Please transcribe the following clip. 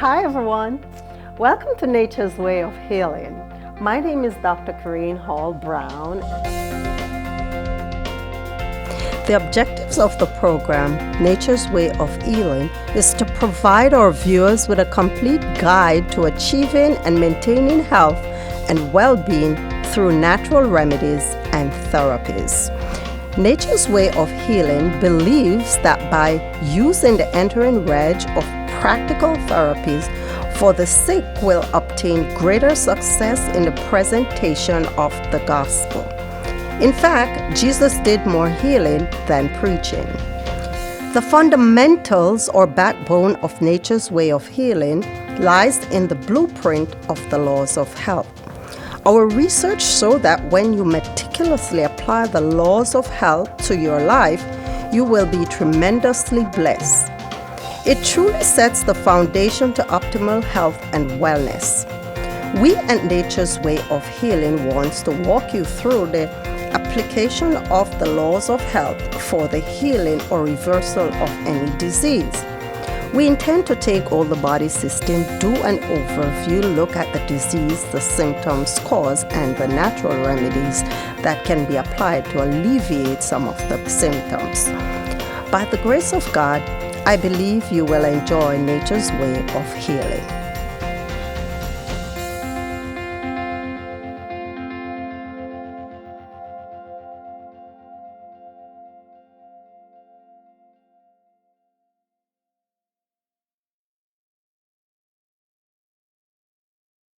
Hi everyone, welcome to Nature's Way of Healing. My name is Dr. Corrine Hall Brown. The objectives of the program, Nature's Way of Healing, is to provide our viewers with a complete guide to achieving and maintaining health and well-being through natural remedies and therapies. Nature's Way of Healing believes that by using the entering range of practical therapies for the sick will obtain greater success in the presentation of the gospel. In fact, Jesus did more healing than preaching. The fundamentals or backbone of Nature's Way of Healing lies in the blueprint of the laws of health. Our research shows that when you meticulously apply the laws of health to your life, you will be tremendously blessed. It truly sets the foundation to optimal health and wellness. We at Nature's Way of Healing wants to walk you through the application of the laws of health for the healing or reversal of any disease. We intend to take all the body system, do an overview, look at the disease, the symptoms, cause, and the natural remedies that can be applied to alleviate some of the symptoms. By the grace of God, I believe you will enjoy Nature's Way of Healing.